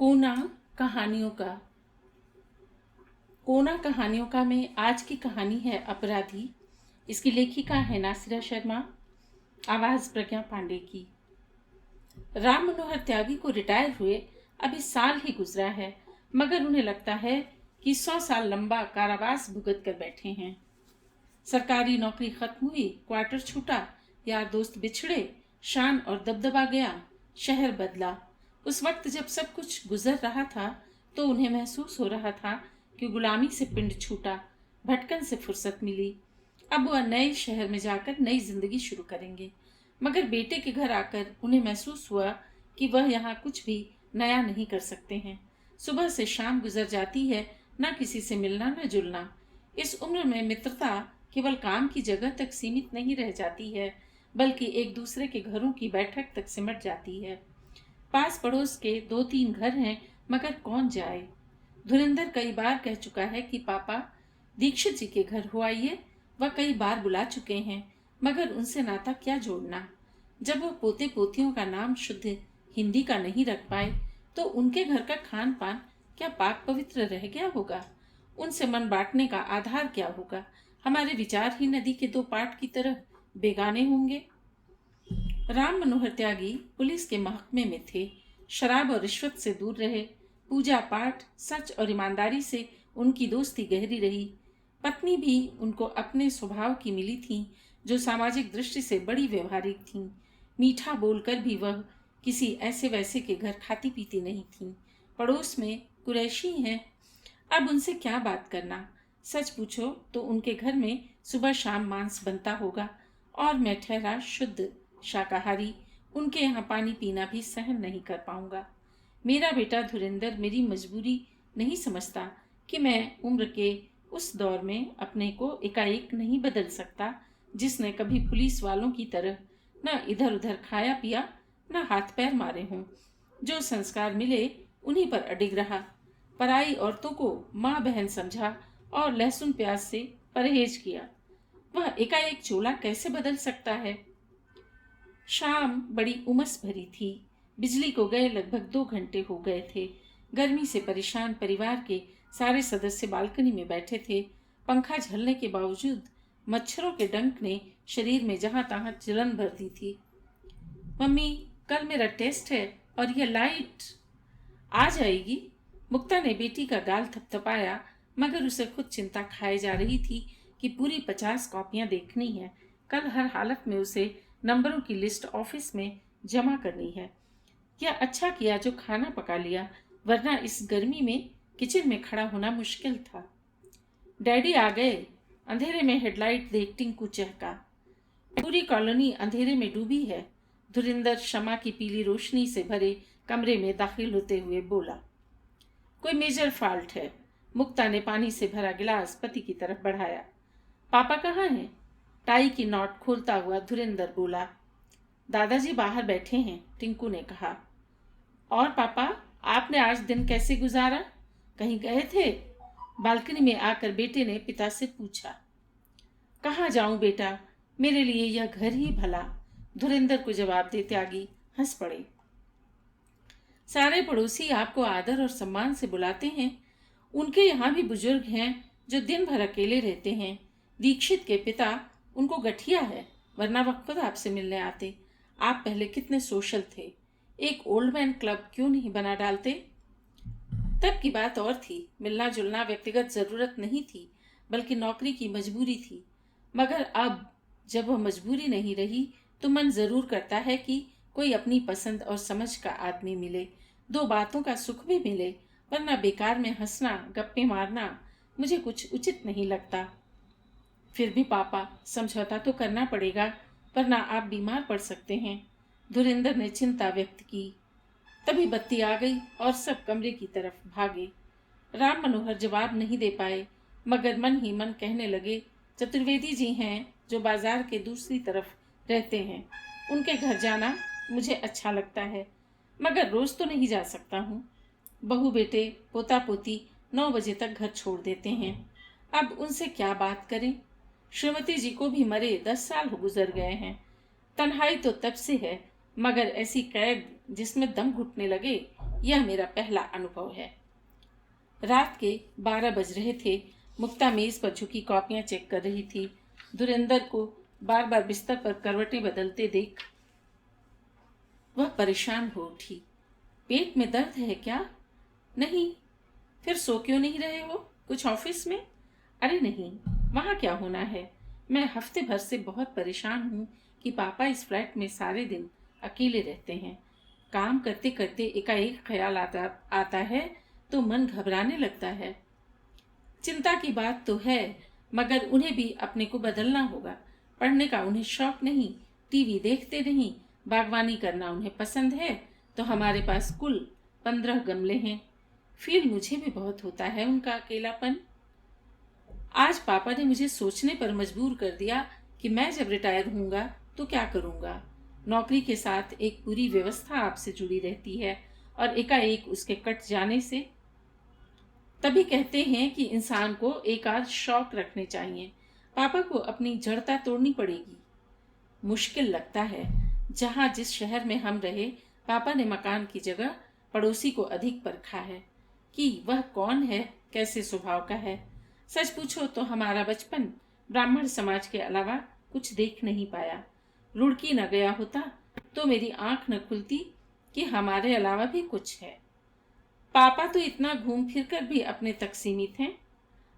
कोना कहानियों का कोना कहानियों का में आज की कहानी है अपराधी। इसकी लेखिका है नासिरा शर्मा, आवाज प्रज्ञा पांडे की। राम मनोहर त्यागी को रिटायर हुए अभी साल ही गुजरा है, मगर उन्हें लगता है कि 100 साल लंबा कारावास भुगत कर बैठे हैं। सरकारी नौकरी खत्म हुई, क्वार्टर छूटा, यार दोस्त बिछड़े, शान और दबदबा गया, शहर बदला। उस वक्त जब सब कुछ गुजर रहा था तो उन्हें महसूस हो रहा था कि गुलामी से पिंड छूटा, भटकन से फुर्सत मिली। अब वह नए शहर में जाकर नई जिंदगी शुरू करेंगे। मगर बेटे के घर आकर उन्हें महसूस हुआ कि वह यहाँ कुछ भी नया नहीं कर सकते हैं। सुबह से शाम गुजर जाती है, न किसी से मिलना न जुलना। इस उम्र में मित्रता केवल काम की जगह तक सीमित नहीं रह जाती है, बल्कि एक दूसरे के घरों की बैठक तक सिमट जाती है। पास पड़ोस के 2-3 घर हैं, मगर कौन जाए। धुरिंदर कई बार कह चुका है कि पापा दीक्षित जी के घर हो आइए। वह कई बार बुला चुके हैं, मगर उनसे नाता क्या जोड़ना। जब वह पोते पोतियों का नाम शुद्ध हिंदी का नहीं रख पाए तो उनके घर का खान पान क्या पाक पवित्र रह गया होगा। उनसे मन बांटने का आधार क्या होगा। हमारे विचार ही नदी के 2 पाट की तरह बेगाने होंगे। राम मनोहर त्यागी पुलिस के महकमे में थे। शराब और रिश्वत से दूर रहे। पूजा पाठ, सच और ईमानदारी से उनकी दोस्ती गहरी रही। पत्नी भी उनको अपने स्वभाव की मिली थी, जो सामाजिक दृष्टि से बड़ी व्यवहारिक थीं। मीठा बोलकर भी वह किसी ऐसे वैसे के घर खाती पीती नहीं थीं। पड़ोस में कुरैशी हैं, अब उनसे क्या बात करना। सच पूछो तो उनके घर में सुबह शाम मांस बनता होगा, और मैं ठहरा शुद्ध शाकाहारी। उनके यहाँ पानी पीना भी सहन नहीं कर पाऊंगा। मेरा बेटा धुरिंदर मेरी मजबूरी नहीं समझता कि मैं उम्र के उस दौर में अपने को एकाएक नहीं बदल सकता, जिसने कभी पुलिस वालों की तरह न इधर उधर खाया पिया, न हाथ पैर मारे हों। जो संस्कार मिले उन्हीं पर अडिग रहा। पराई औरतों को माँ बहन समझा और लहसुन प्याज से परहेज किया। वह एकाएक चोला कैसे बदल सकता है। शाम बड़ी उमस भरी थी। बिजली को गए लगभग 2 घंटे हो गए थे। गर्मी से परेशान परिवार के सारे सदस्य बालकनी में बैठे थे। पंखा झलने के बावजूद मच्छरों के डंक ने शरीर में जहां तहां जलन भर दी थी। मम्मी, कल मेरा टेस्ट है और यह लाइट आ जाएगी। मुक्ता ने बेटी का गाल थपथपाया, मगर उसे खुद चिंता खाए जा रही थी कि पूरी 50 कॉपियां देखनी है। कल हर हालत में उसे नंबरों की लिस्ट ऑफिस में जमा करनी है। यह अच्छा किया जो खाना पका लिया, वरना इस गर्मी में किचन में खड़ा होना मुश्किल था। डैडी आ गए। अंधेरे में हेडलाइट देख टिंकू चहका। पूरी कॉलोनी अंधेरे में डूबी है। धुरिंदर शमा की पीली रोशनी से भरे कमरे में दाखिल होते हुए बोला। कोई मेजर फॉल्ट है। मुक्ता ने पानी से भरा गिलास पति की तरफ बढ़ाया। पापा कहाँ हैं? टाई की नॉट खोलता हुआ धुरिंदर बोला। दादाजी बाहर बैठे हैं, टिंकू ने कहा। और पापा, आपने आज दिन कैसे गुजारा? कहीं गए थे? बालकनी में आकर बेटे ने पिता से पूछा। कहाँ जाऊं बेटा, मेरे लिए यह घर ही भला। धुरिंदर को जवाब दे त्यागी हंस पड़े। सारे पड़ोसी आपको आदर और सम्मान से बुलाते हैं। उनके यहाँ भी बुजुर्ग हैं जो दिन भर अकेले रहते हैं। दीक्षित के पिता उनको गठिया है, वरना वह खुद आपसे मिलने आते। आप पहले कितने सोशल थे। एक ओल्ड मैन क्लब क्यों नहीं बना डालते? तब की बात और थी। मिलना जुलना व्यक्तिगत जरूरत नहीं थी, बल्कि नौकरी की मजबूरी थी। मगर अब जब वह मजबूरी नहीं रही तो मन जरूर करता है कि कोई अपनी पसंद और समझ का आदमी मिले, 2 बातों का सुख भी मिले। वरना बेकार में हंसना, गप्पे मारना मुझे कुछ उचित नहीं लगता। फिर भी पापा, समझौता तो करना पड़ेगा, वरना आप बीमार पड़ सकते हैं। धुरिंदर ने चिंता व्यक्त की। तभी बत्ती आ गई और सब कमरे की तरफ भागे। राम मनोहर जवाब नहीं दे पाए, मगर मन ही मन कहने लगे, चतुर्वेदी जी हैं जो बाजार के दूसरी तरफ रहते हैं। उनके घर जाना मुझे अच्छा लगता है, मगर रोज तो नहीं जा सकता हूँ। बहू बेटे पोता पोती 9 बजे तक घर छोड़ देते हैं। अब उनसे क्या बात करें। श्रीमती जी को भी मरे 10 साल गुजर गए हैं। तन्हाई तो तब से है, मगर ऐसी कैद जिसमें दम घुटने लगे, यह मेरा पहला अनुभव है। रात के 12 बज रहे थे। मुक्ता मेज पर झुकी कॉपियां चेक कर रही थी। धुरंधर को बार बार बिस्तर पर करवटें बदलते देख वह परेशान हो उठी। पेट में दर्द है क्या? नहीं। फिर सो क्यों नहीं रहे हो? कुछ ऑफिस में? अरे नहीं, वहाँ क्या होना है। मैं हफ्ते भर से बहुत परेशान हूँ कि पापा इस फ्लैट में सारे दिन अकेले रहते हैं। काम करते करते एकाएक ख्याल आता है तो मन घबराने लगता है। चिंता की बात तो है, मगर उन्हें भी अपने को बदलना होगा। पढ़ने का उन्हें शौक नहीं, टीवी देखते नहीं, बागवानी करना उन्हें पसंद है, तो हमारे पास कुल 15 गमले हैं। फील मुझे भी बहुत होता है उनका अकेलापन। आज पापा ने मुझे सोचने पर मजबूर कर दिया कि मैं जब रिटायर होऊंगा तो क्या करूंगा। नौकरी के साथ एक पूरी व्यवस्था आपसे जुड़ी रहती है और एकाएक उसके कट जाने से तभी कहते हैं कि इंसान को एक आध शौक रखने चाहिए। पापा को अपनी जड़ता तोड़नी पड़ेगी। मुश्किल लगता है। जहाँ जिस शहर में हम रहे, पापा ने मकान की जगह पड़ोसी को अधिक परखा है कि वह कौन है, कैसे स्वभाव का है। सच पूछो तो हमारा बचपन ब्राह्मण समाज के अलावा कुछ देख नहीं पाया। रुड़की न गया होता तो मेरी आंख न खुलती कि हमारे अलावा भी कुछ है। पापा तो इतना घूम फिर कर भी अपने तक सीमित हैं।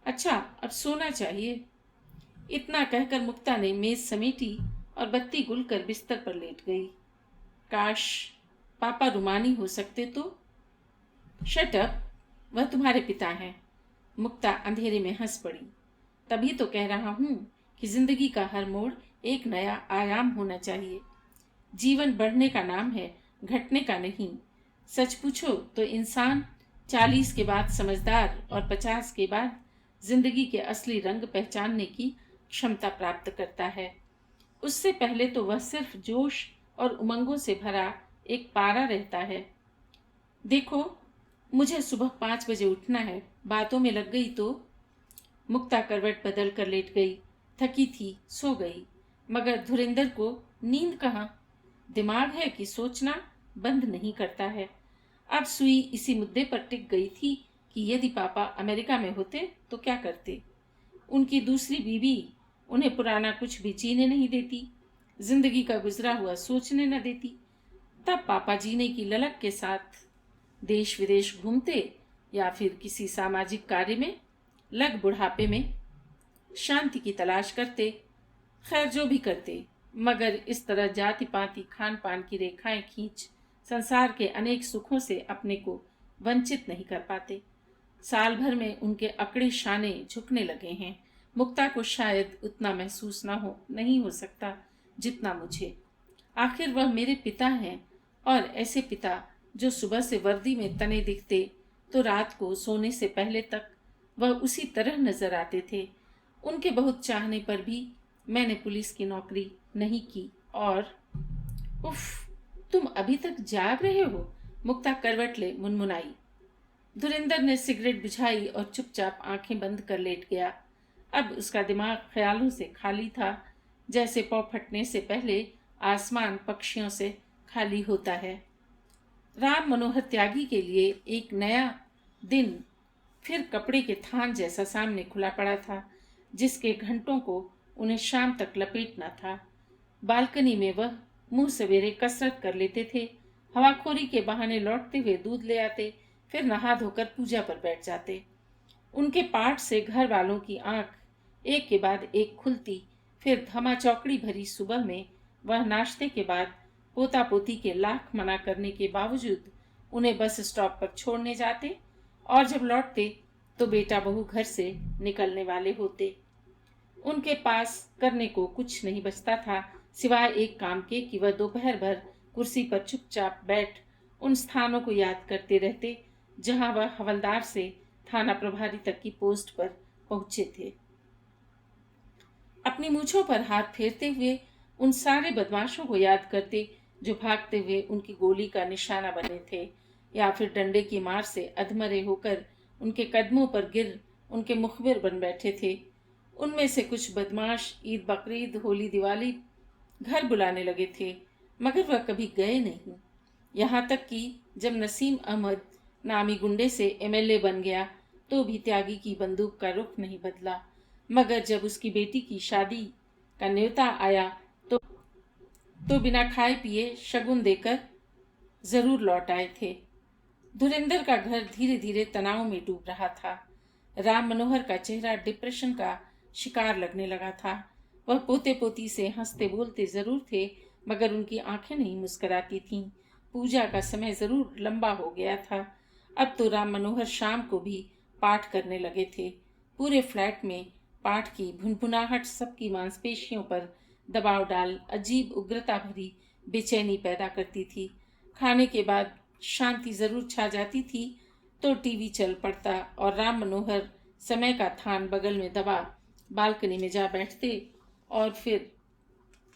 अच्छा, अब सोना चाहिए। इतना कहकर मुक्ता ने मेज समेटी और बत्ती गुल कर बिस्तर पर लेट गई। काश पापा रुमानी हो सकते तो। शट अप, वह तुम्हारे पिता हैं। मुक्ता अंधेरे में हंस पड़ी। तभी तो कह रहा हूं कि जिंदगी का हर मोड़ एक नया आयाम होना चाहिए। जीवन बढ़ने का नाम है, घटने का नहीं। सच पूछो तो इंसान 40 के बाद समझदार और 50 के बाद जिंदगी के असली रंग पहचानने की क्षमता प्राप्त करता है। उससे पहले तो वह सिर्फ जोश और उमंगों से भरा एक पारा रहता है। देखो, मुझे सुबह 5 बजे उठना है। बातों में लग गई तो। मुक्ता करवट बदल कर लेट गई। थकी थी, सो गई। मगर धुरिंदर को नींद कहाँ। दिमाग है कि सोचना बंद नहीं करता है। अब सुई इसी मुद्दे पर टिक गई थी कि यदि पापा अमेरिका में होते तो क्या करते। उनकी दूसरी बीवी उन्हें पुराना कुछ भी जीने नहीं देती, जिंदगी का गुजरा हुआ सोचने न देती। तब पापा जीने की ललक के साथ देश विदेश घूमते या फिर किसी सामाजिक कार्य में लग बुढ़ापे में शांति की तलाश करते। खैर, जो भी करते, मगर इस तरह जाति पाति खान पान की रेखाएं खींच संसार के अनेक सुखों से अपने को वंचित नहीं कर पाते। साल भर में उनके अकड़े शाने झुकने लगे हैं। मुक्ता को शायद उतना महसूस नहीं हो सकता जितना मुझे। आखिर वह मेरे पिता हैं, और ऐसे पिता जो सुबह से वर्दी में तने दिखते तो रात को सोने से पहले तक वह उसी तरह नजर आते थे। उनके बहुत चाहने पर भी मैंने पुलिस की नौकरी नहीं की। और उफ, तुम अभी तक जाग रहे हो? मुक्ता करवट ले मुनमुनाई। धुरिंदर ने सिगरेट बुझाई और चुपचाप आंखें बंद कर लेट गया। अब उसका दिमाग ख्यालों से खाली था, जैसे पौ फटने से पहले आसमान पक्षियों से खाली होता है। राम मनोहर त्यागी के लिए एक नया दिन फिर कपड़े के थान जैसा सामने खुला पड़ा था, जिसके घंटों को उन्हें शाम तक लपेटना था। बालकनी में वह मुंह सवेरे कसरत कर लेते थे, हवाखोरी के बहाने लौटते हुए दूध ले आते, फिर नहा धोकर पूजा पर बैठ जाते। उनके पाठ से घर वालों की आंख एक के बाद एक खुलती। फिर धमा चौकड़ी भरी सुबह में वह नाश्ते के बाद पोता पोती के लाख मना करने के बावजूद उन्हें बस स्टॉप पर छोड़ने जाते, और जब लौटते तो बेटा बहू घर से निकलने वाले होते। उनके पास करने को कुछ नहीं बचता था सिवाय एक काम के कि वह दोपहर भर कुर्सी पर चुपचाप बैठ उन स्थानों को याद करते रहते जहां वह हवलदार से थाना प्रभारी तक की पोस्ट पर पहुंचे थे। अपनी मूछों पर हाथ फेरते हुए उन सारे बदमाशों को याद करते जो भागते हुए उनकी गोली का निशाना बने थे, या फिर डंडे की मार से अधमरे होकर उनके कदमों पर गिर उनके मुखबिर बन बैठे थे। उनमें से कुछ बदमाश ईद बकरीद होली दिवाली घर बुलाने लगे थे, मगर वह कभी गए नहीं। यहाँ तक कि जब नसीम अहमद नामी गुंडे से एमएलए बन गया तो भी त्यागी की बंदूक का रुख नहीं बदला, मगर जब उसकी बेटी की शादी का न्योता आया तो बिना खाए पिए शगुन देकर जरूर लौट आए थे। धुरेंद्र का घर धीरे धीरे तनाव में डूब रहा था। राम मनोहर का चेहरा डिप्रेशन का शिकार लगने लगा था। वह पोते पोती से हंसते बोलते जरूर थे, मगर उनकी आंखें नहीं मुस्कुराती थीं। पूजा का समय जरूर लंबा हो गया था। अब तो राम मनोहर शाम को भी पाठ करने लगे थे। पूरे फ्लैट में पाठ की भुनभुनाहट सबकी मांसपेशियों पर दबाव डाल अजीब उग्रता भरी बेचैनी पैदा करती थी। खाने के बाद शांति जरूर छा जाती थी तो टीवी चल पड़ता और राम मनोहर समय का थान बगल में दबा बालकनी में जा बैठते और फिर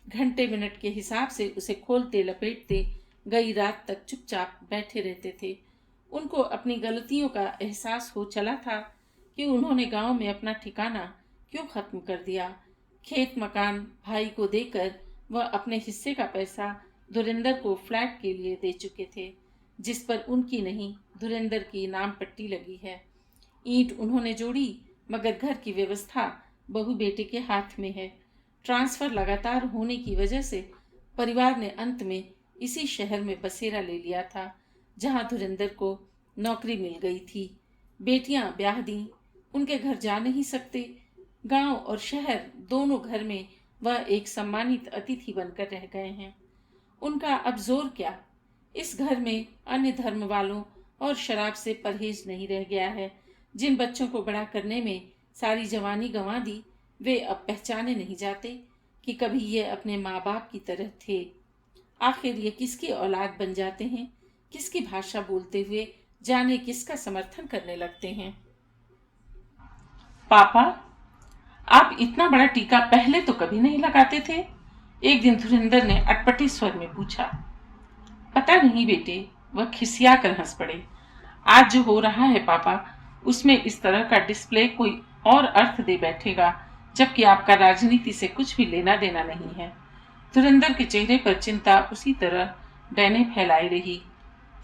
घंटे मिनट के हिसाब से उसे खोलते लपेटते गई रात तक चुपचाप बैठे रहते थे। उनको अपनी गलतियों का एहसास हो चला था कि उन्होंने गांव में अपना ठिकाना क्यों खत्म कर दिया। खेत मकान भाई को देकर वह अपने हिस्से का पैसा धुरेंद्र को फ्लैट के लिए दे चुके थे, जिस पर उनकी नहीं धुरेंद्र की नाम पट्टी लगी है। ईंट उन्होंने जोड़ी, मगर घर की व्यवस्था बहू बेटे के हाथ में है। ट्रांसफर लगातार होने की वजह से परिवार ने अंत में इसी शहर में बसेरा ले लिया था, जहां धुरेंद्र को नौकरी मिल गई थी। बेटियां ब्याह दी, उनके घर जा नहीं सकते। गांव और शहर दोनों घर में वह एक सम्मानित अतिथि बनकर रह गए हैं। उनका अब जोर क्या, इस घर में अन्य धर्म वालों और शराब से परहेज नहीं रह गया है। जिन बच्चों को बड़ा करने में सारी जवानी गंवा दी, वे अब पहचाने नहीं जाते कि कभी ये अपने माँ बाप की तरह थे। आखिर ये किसकी औलाद बन जाते हैं, किसकी भाषा बोलते हुए जाने किसका समर्थन करने लगते हैं। पापा, आप इतना बड़ा टीका पहले तो कभी नहीं लगाते थे, एक दिन धुरेंद्र ने अटपटे स्वर में पूछा। पता नहीं बेटे, वह खिसिया कर हंस पड़े। आज जो हो रहा है पापा, उसमें इस तरह का डिस्प्ले कोई और अर्थ दे बैठेगा, जबकि आपका राजनीति से कुछ भी लेना देना नहीं है। धुरेंद्र के चेहरे पर चिंता उसी तरह डैने फैलाई रही।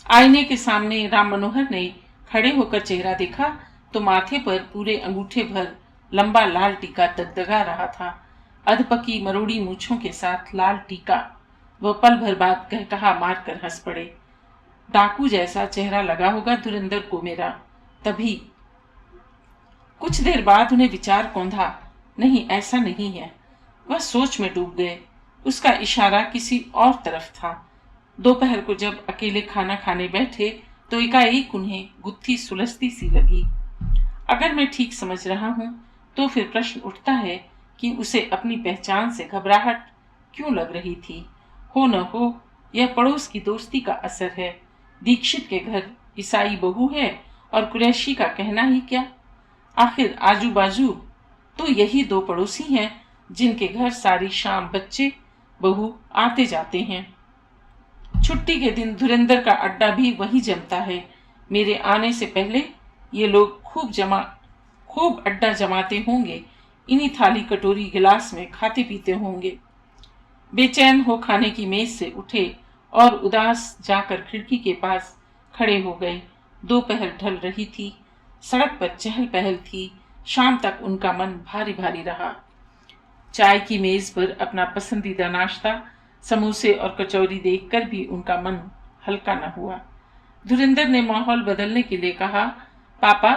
आईने के सामने राम मनोहर ने खड़े होकर चेहरा देखा तो माथे पर पूरे अंगूठे भर लंबा लाल टीका दगदगा रहा था। अधपकी मरोड़ी मूछों के साथ लाल टीका। वह पल भर बाद कहकहा मार कर हंस पड़े। डाकू जैसा चेहरा लगा होगा धुरेंद्र को मेरा। तभी कुछ देर बाद उन्हें विचार कौंधा, नहीं ऐसा नहीं है। वह सोच में डूब गए। उसका इशारा किसी और तरफ था। दोपहर को जब अकेले खाना खाने बैठे तो एकाएक उन्हें गुत्थी सुलझती सी लगी। अगर मैं ठीक समझ रहा हूं तो फिर प्रश्न उठता है कि उसे अपनी पहचान से घबराहट क्यों लग रही थी। हो न हो यह पड़ोस की दोस्ती का असर है। दीक्षित के घर ईसाई बहू है और कुरैशी का कहना ही क्या। आखिर आजू बाजू तो यही दो पड़ोसी हैं जिनके घर सारी शाम बच्चे बहू आते जाते हैं। छुट्टी के दिन धुरेंद्र का अड्डा भी वही जमता है। मेरे आने से पहले ये लोग खूब अड्डा जमाते होंगे। इन्हीं थाली कटोरी गिलास में खाते पीते होंगे। बेचैन हो खाने की मेज से उठे और उदास जाकर खिड़की के पास खड़े हो गए। दोपहर ढल रही थी। सड़क पर चहल पहल थी। शाम तक उनका मन भारी भारी रहा। चाय की मेज पर अपना पसंदीदा नाश्ता समोसे और कचौरी देखकर भी उनका मन हल्का न हुआ। धुरेंद्र ने माहौल बदलने के लिए कहा, पापा,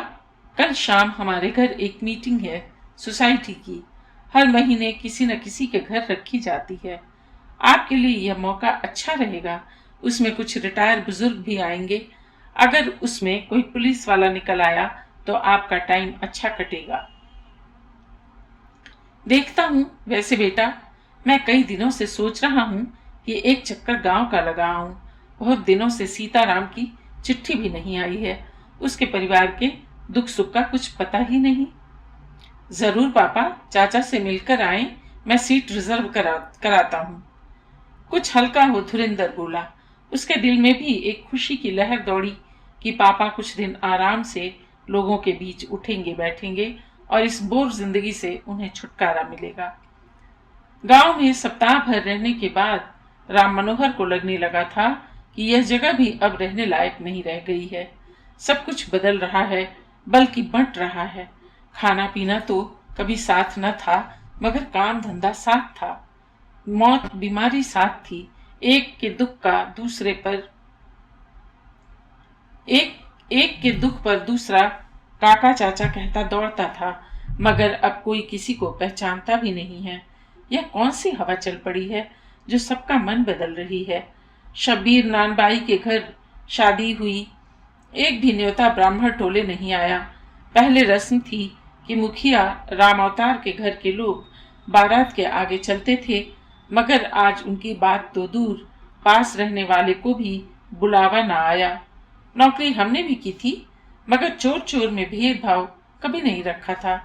कल शाम हमारे घर एक मीटिंग है सोसाइटी की। हर महीने किसी न किसी के घर रखी जाती है। आपके लिए यह मौका अच्छा रहेगा। उसमें कुछ रिटायर बुजुर्ग भी आएंगे। अगर उसमें कोई पुलिस वाला निकल आया तो आपका टाइम अच्छा कटेगा। देखता हूँ। वैसे बेटा, मैं कई दिनों से सोच रहा हूँ कि एक चक्कर गांव का लगा आऊं। बहुत दिनों से सीताराम की चिट्ठी भी नहीं आई है। उसके परिवार के दुख सुख का कुछ पता ही नहीं। जरूर पापा, चाचा से मिलकर आए। मैं सीट रिजर्व कराता हूँ। कुछ हल्का हो धुरेंद्र बोला। उसके दिल में भी एक खुशी की लहर दौड़ी कि पापा कुछ दिन आराम से लोगों के बीच उठेंगे बैठेंगे और इस बोर जिंदगी से उन्हें छुटकारा मिलेगा। गांव में सप्ताह भर रहने के बाद राम मनोहर को लगने लगा था कि यह जगह भी अब रहने लायक नहीं रह गई है। सब कुछ बदल रहा है, बल्कि बंट रहा है। खाना पीना तो कभी साथ न था, मगर काम धंधा साथ था। मौत बीमारी साथ थी। एक के दुख का दूसरे पर एक के दुख पर दूसरा काका चाचा कहता दौड़ता था, मगर अब कोई किसी को पहचानता भी नहीं है। यह कौन सी हवा चल पड़ी है जो सबका मन बदल रही है। शब्बीर नानबाई के घर शादी हुई, एक भी न्योता ब्राह्मण टोले नहीं आया। पहले रस्म थी कि मुखिया राम अवतार के घर के लोग बारात के आगे चलते थे, मगर आज उनकी बात तो दूर, पास रहने वाले को भी बुलावा न आया। नौकरी हमने भी की थी, मगर चोर चोर में भेदभाव कभी नहीं रखा था।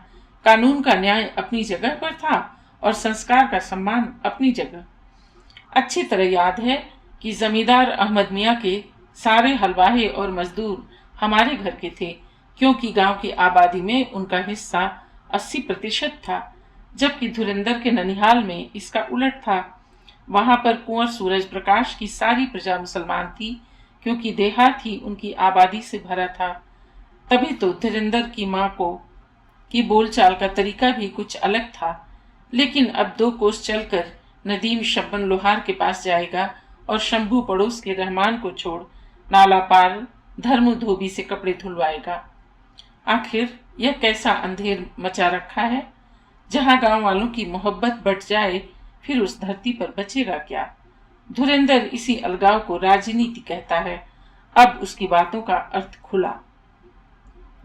कानून का न्याय अपनी जगह पर था और संस्कार का सम्मान अपनी जगह। अच्छी तरह याद है कि जमींदार अहमद मियाँ के सारे हलवाहे और मजदूर हमारे घर के थे, क्योंकि गांव की आबादी में उनका हिस्सा 80% था, जबकि धुरंधर के ननिहाल में इसका उलट था। वहां पर कुंवर सूरज प्रकाश की सारी प्रजा मुसलमान थी, क्योंकि देहात ही उनकी आबादी से भरा था। तभी तो धुरंधर की माँ की बोलचाल का तरीका भी कुछ अलग था। लेकिन अब 2 कोस चलकर नदीम शब्बन लोहार के पास जाएगा और शंभू पड़ोस के रहमान को छोड़ नाला पार धर्म धोबी से कपड़े धुलवाएगा। आखिर यह कैसा अंधेर मचा रखा है। जहां गांव वालों की मोहब्बत बट जाए, फिर उस धरती पर बचेगा क्या। धुरंधर इसी अलगाव को राजनीति कहता है। अब उसकी बातों का अर्थ खुला।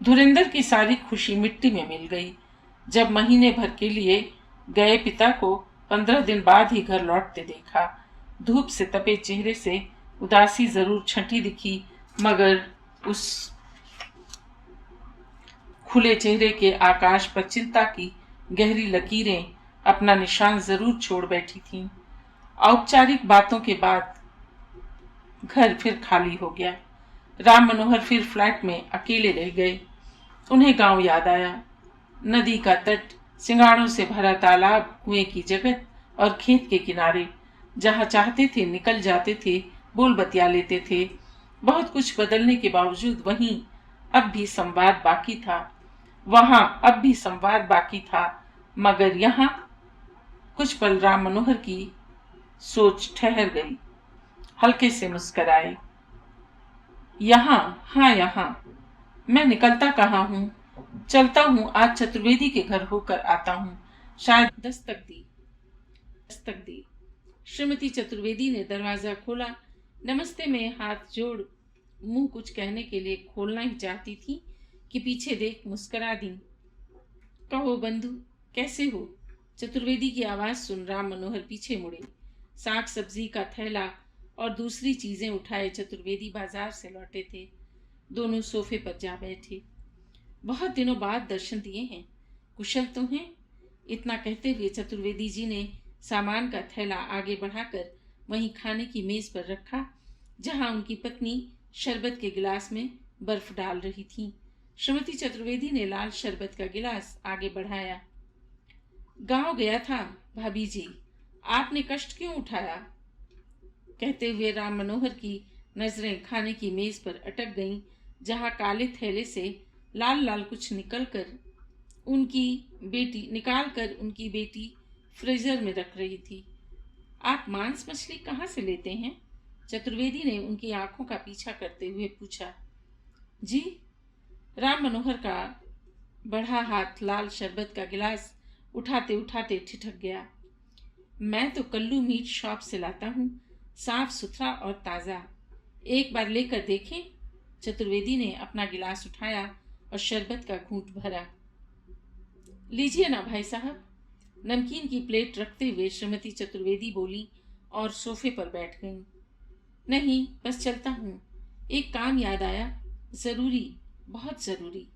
धुरंधर की सारी खुशी मिट्टी में मिल गई। जब महीने भर के लिए गए पिता को 15 दिन बाद ही घर लौटते देखा। धूप से तपे चेहरे से उदासी जरूर छंटी दिखी, मगर उस खुले चेहरे के आकाश पर चिंता की गहरी लकीरें अपना निशान जरूर छोड़ बैठी थीं। औपचारिक बातों के बाद घर फिर खाली हो गया। राम मनोहर फिर फ्लैट में अकेले रह गए। उन्हें गांव याद आया। नदी का तट, सिंगाड़ों से भरा तालाब, कुएं की जगत और खेत के किनारे। जहां चाहते थे निकल जाते थे, बोल बतिया लेते थे। बहुत कुछ बदलने के बावजूद वहीं अब भी संवाद बाकी था। वहां अब भी संवाद बाकी था, मगर यहाँ कुछ पल राम मनोहर की सोच ठहर गई। हल्के से मुस्कराए। यहाँ, हाँ यहाँ। मैं निकलता कहाँ हूँ? चलता हूँ, आज चतुर्वेदी के घर होकर आता हूँ। शायद दस्तक दी। श्रीमती चतुर्वेदी ने दरवाजा खोला। नमस्ते में हाथ जोड़ मुंह कुछ कहने के लिए खोलना ही चाहती थी कि पीछे देख मुस्करा दी। कहो बंधु, कैसे हो? चतुर्वेदी की आवाज सुन राम मनोहर पीछे मुड़े। साग सब्जी का थैला और दूसरी चीजें उठाए चतुर्वेदी बाजार से लौटे थे। दोनों सोफे पर जा बैठे। बहुत दिनों बाद दर्शन दिए हैं, कुशल तो हैं? इतना कहते हुए चतुर्वेदी जी ने सामान का थैला आगे बढ़ाकर वहीं खाने की मेज पर रखा, जहां उनकी पत्नी शरबत के गिलास में बर्फ डाल रही थी। श्रीमती चतुर्वेदी ने लाल शरबत का गिलास आगे बढ़ाया। गांव गया था भाभी जी, आपने कष्ट क्यों उठाया? कहते हुए राम मनोहर की नजरें खाने की मेज पर अटक गईं, जहां काले थैले से लाल लाल कुछ निकालकर उनकी बेटी फ्रीजर में रख रही थी। आप मांस मछली कहाँ से लेते हैं? चतुर्वेदी ने उनकी आंखों का पीछा करते हुए पूछा। जी? राम मनोहर का बढ़ा हाथ लाल शरबत का गिलास उठाते उठाते ठिठक गया। मैं तो कल्लू मीट शॉप से लाता हूँ, साफ सुथरा और ताज़ा। एक बार लेकर देखें? चतुर्वेदी ने अपना गिलास उठाया और शरबत का घूंट भरा। लीजिए ना भाई साहब। नमकीन की प्लेट रखते हुए श्रीमती चतुर्वेदी बोली और सोफे पर बैठ गईं। नहीं, बस चलता हूँ, एक काम याद आया, ज़रूरी, बहुत ज़रूरी।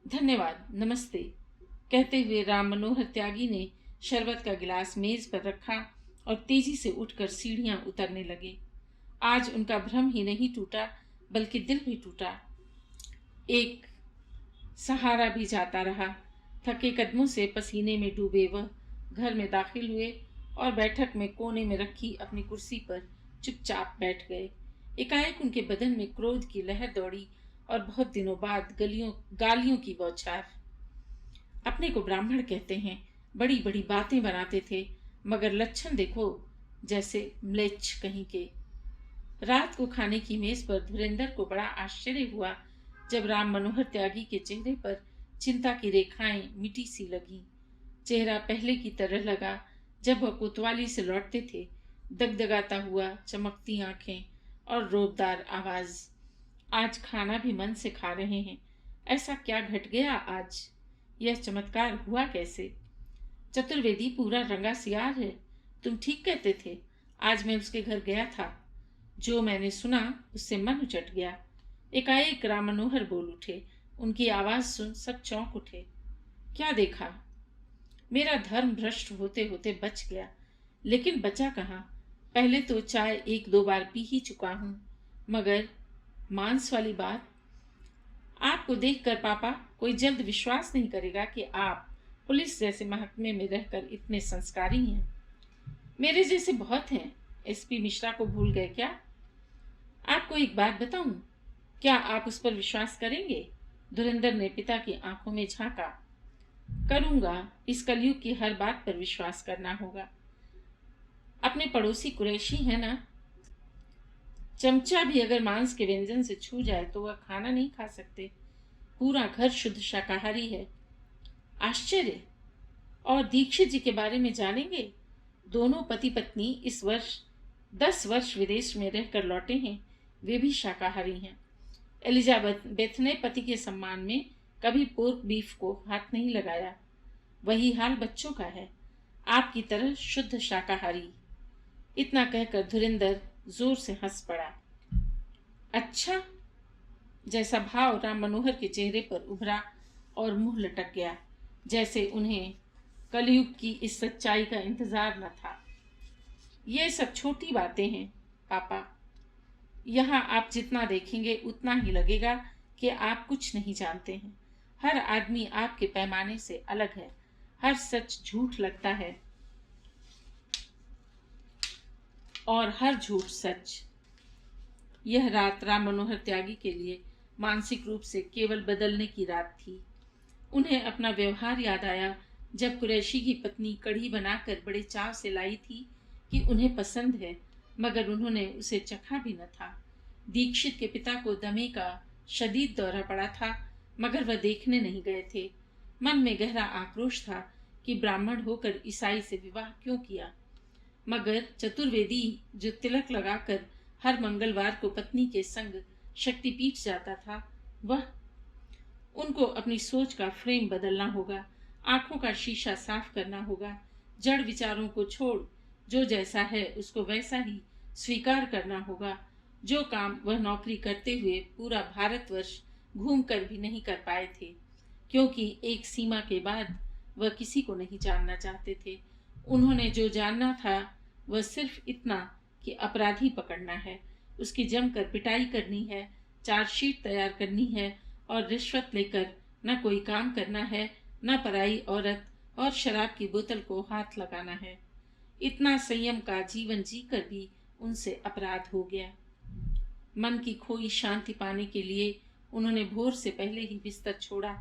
धन्यवाद, नमस्ते। कहते हुए राम मनोहर त्यागी ने शरबत का गिलास मेज पर रखा और तेजी से उठकर सीढ़ियां उतरने लगे। आज उनका भ्रम ही नहीं टूटा, बल्कि दिल भी टूटा। एक सहारा भी जाता रहा। थके कदमों से पसीने में डूबे वह घर में दाखिल हुए और बैठक में कोने में रखी अपनी कुर्सी पर चुपचाप बैठ गए। एकाएक उनके बदन में क्रोध की लहर दौड़ी और बहुत दिनों बाद गालियों की बौछार। अपने को ब्राह्मण कहते हैं, बड़ी बड़ी बातें बनाते थे, मगर लक्षण देखो जैसे म्लेच्छ कहीं के। रात को खाने की मेज पर धुरेंद्र को बड़ा आश्चर्य हुआ जब राम मनोहर त्यागी के चेहरे पर चिंता की रेखाएं मिटी सी लगी। चेहरा पहले की तरह लगा जब वह कोतवाली से लौटते थे, दगदगाता हुआ, चमकती आंखें और रोबदार आवाज। आज खाना भी मन से खा रहे हैं। ऐसा क्या घट गया आज? यह चमत्कार हुआ कैसे? चतुर्वेदी पूरा रंगा सियार है। तुम ठीक कहते थे। आज मैं उसके घर गया था। जो मैंने सुना उससे मन उचट गया। एकाएक राम मनोहर बोल उठे। उनकी आवाज सुन सब चौंक उठे। क्या देखा? मेरा धर्म भ्रष्ट होते होते बच गया, लेकिन बचा कहाँ? पहले तो चाय एक दो बार पी ही चुका हूं, मगर मांस वाली बात। आपको देखकर पापा कोई जल्द विश्वास नहीं करेगा कि आप पुलिस जैसे महकमे में रहकर इतने संस्कारी हैं। मेरे जैसे बहुत हैं। एसपी मिश्रा को भूल गए क्या? आपको एक बात बताऊं, क्या आप उस पर विश्वास करेंगे? धुरंधर ने पिता की आंखों में झांका। करूंगा। इस कलयुग की हर बात पर विश्वास करना होगा। अपने पड़ोसी कुरैशी है ना? चमचा भी अगर मांस के व्यंजन से छू जाए तो वह खाना नहीं खा सकते। पूरा घर शुद्ध शाकाहारी है। आश्चर्य। और दीक्षित जी के बारे में जानेंगे? दोनों पति पत्नी इस वर्ष 10 वर्ष विदेश में रहकर लौटे हैं। वे भी शाकाहारी हैं। एलिजाबेथ ने पति के सम्मान में कभी पोर्क बीफ को हाथ नहीं लगाया। वही हाल बच्चों का है, आपकी तरह शुद्ध शाकाहारी। इतना कहकर धुरंधर जोर से हंस पड़ा। अच्छा? जैसा भाव राम मनोहर के चेहरे पर उभरा और मुंह लटक गया, जैसे उन्हें कलयुग की इस सच्चाई का इंतजार न था। ये सब छोटी बातें हैं पापा। यहाँ आप जितना देखेंगे उतना ही लगेगा कि आप कुछ नहीं जानते हैं। हर आदमी आपके पैमाने से अलग है। हर सच झूठ लगता है और हर झूठ सच। यह रात राम मनोहर त्यागी के लिए मानसिक रूप से केवल बदलने की रात थी। उन्हें अपना व्यवहार याद आया जब कुरैशी की पत्नी कढ़ी बनाकर बड़े चाव से लाई थी कि उन्हें पसंद है, मगर उन्होंने उसे चखा भी न था। दीक्षित के पिता को दमे का शदीद दौरा पड़ा था, मगर वह देखने नहीं गए थे। मन में गहरा आक्रोश था कि ब्राह्मण होकर ईसाई से विवाह क्यों किया। मगर चतुर्वेदी जो तिलक लगाकर हर मंगलवार को पत्नी के संग शक्तिपीठ जाता था, वह उनको अपनी सोच का फ्रेम बदलना होगा। आंखों का शीशा साफ करना होगा। जड़ विचारों को छोड़ जो जैसा है उसको वैसा ही स्वीकार करना होगा। जो काम वह नौकरी करते हुए पूरा भारतवर्ष घूमकर भी नहीं कर पाए थे, क्योंकि एक सीमा के बाद वह किसी को नहीं जानना चाहते थे। उन्होंने जो जानना था वह सिर्फ इतना कि अपराधी पकड़ना है, उसकी जमकर पिटाई करनी है, चार्जशीट तैयार करनी है और रिश्वत लेकर न कोई काम करना है, न पराई औरत और शराब की बोतल को हाथ लगाना है। इतना संयम का जीवन जीकर भी उनसे अपराध हो गया। मन की खोई शांति पाने के लिए उन्होंने भोर से पहले ही बिस्तर छोड़ा,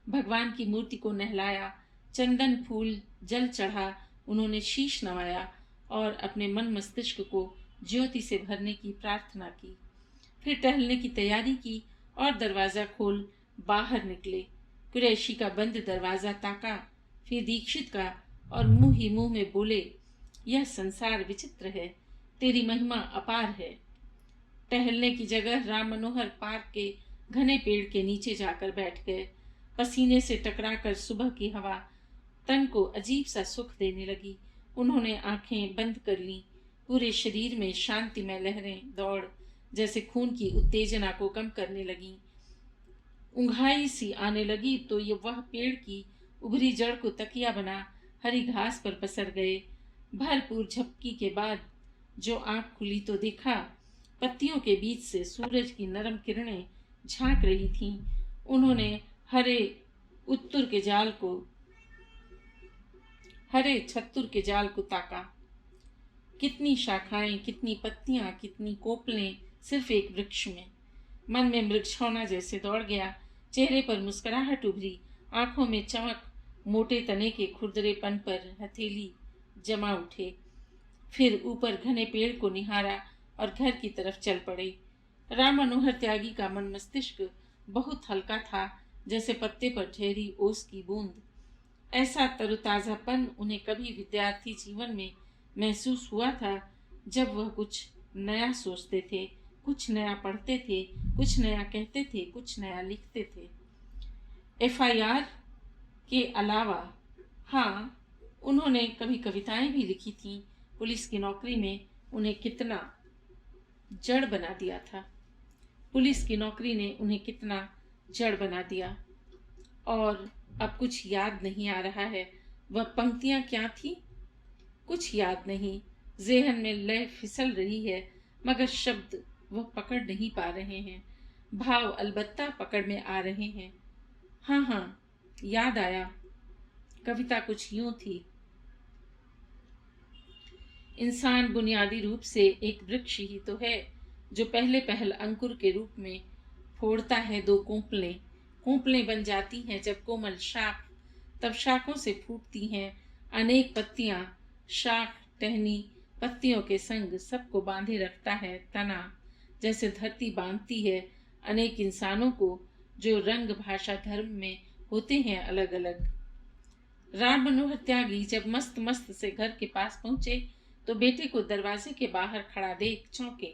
भगवान की मूर्ति को नहलाया, चंदन फूल जल चढ़ा, उन्होंने शीश नवाया और अपने मन मस्तिष्क को ज्योति से भरने की प्रार्थना की। फिर टहलने की तैयारी की और दरवाजा खोल बाहर निकले। कुरैशी का बंद दरवाजा ताका, फिर दीक्षित का, और मुंह ही मुंह में बोले, यह संसार विचित्र है, तेरी महिमा अपार है। टहलने की जगह राम मनोहर पार्क के घने पेड़ के नीचे जाकर बैठ गए। पसीने से टकराकर सुबह की हवा तन को अजीब सा सुख देने लगी। उन्होंने आंखें बंद कर लीं। पूरे शरीर में शांतिमय लहरें दौड़ जैसे खून की उत्तेजना को कम करने लगीं। उंघाई सी आने लगी तो ये वह पेड़ की उभरी जड़ को तकिया बना हरी घास पर पसर गए। भरपूर झपकी के बाद जो आंख खुली तो देखा पत्तियों के बीच से सूरज की नरम किरणें झांक रही थीं। उन्होंने हरे छत्तुर के जाल को ताका। कितनी शाखाएं, कितनी पत्तियां, कितनी कोपलें सिर्फ एक वृक्ष में। मन में मृगछौना जैसे दौड़ गया, चेहरे पर मुस्कुराहट उभरी, आंखों में चमक, मोटे तने के खुरदरेपन पर हथेली जमा उठे। फिर ऊपर घने पेड़ को निहारा और घर की तरफ चल पड़े। राम मनोहर त्यागी का मन मस्तिष्क बहुत हल्का था, जैसे पत्ते पर ठहरी ओस की बूंद। ऐसा तरोताजापन उन्हें कभी विद्यार्थी जीवन में महसूस हुआ था, जब वह कुछ नया सोचते थे, कुछ नया पढ़ते थे, कुछ नया कहते थे, कुछ नया लिखते थे। एफआईआर के अलावा हाँ, उन्होंने कभी कविताएं भी लिखी थीं। पुलिस की नौकरी में उन्हें कितना जड़ बना दिया था। पुलिस की नौकरी ने उन्हें कितना जड़ बना दिया। और अब कुछ याद नहीं आ रहा है, वह पंक्तियां क्या थी, कुछ याद नहीं। ज़ेहन में लय फिसल रही है, मगर शब्द वह पकड़ नहीं पा रहे हैं। भाव अलबत्ता पकड़ में आ रहे हैं। हाँ, याद आया। कविता कुछ यूं थी। इंसान बुनियादी रूप से एक वृक्ष ही तो है, जो पहले पहल अंकुर के रूप में फोड़ता है दो कोंपलें। कोंपलें बन जाती हैं जब कोमल शाख, तब शाखों से फूटती हैं अनेक पत्तियां। शाख, टहनी, पत्तियों के संग सबको बांधे रखता है तना, जैसे धरती बांधती है अनेक इंसानों को, जो रंग, भाषा, धर्म में होते हैं अलग अलग। राम मनोहर त्यागी जब मस्त मस्त से घर के पास पहुंचे, तो बेटे को दरवाजे के बाहर खड़ा देख चौंके।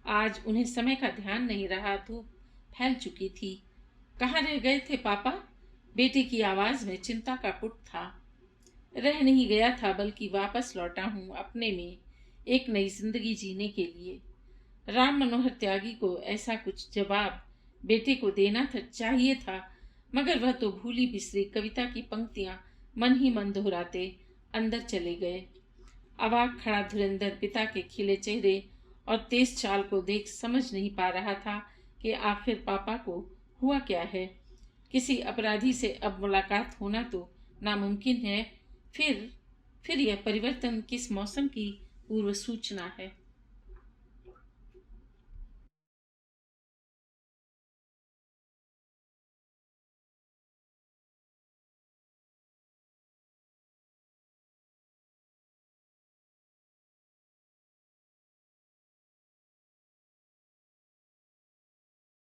आज उन्हें समय का ध्यान नहीं रहा, धूप फैल चुकी थी। कहाँ रह गए थे पापा? बेटे की आवाज में चिंता का पुट था। रह नहीं गया था, बल्कि वापस लौटा हूँ अपने में, एक नई जिंदगी जीने के लिए। राम मनोहर त्यागी को ऐसा कुछ जवाब बेटे को देना चाहिए था, मगर वह तो भूली बिसरी कविता की पंक्तियां मन ही मन दोहराते अंदर चले गए। अवाक खड़ा धुरंधर पिता के खिले चेहरे और तेज चाल को देख समझ नहीं पा रहा था कि आखिर पापा को हुआ क्या है। किसी अपराधी से अब मुलाकात होना तो नामुमकिन है। फिर यह परिवर्तन किस मौसम की पूर्व सूचना है।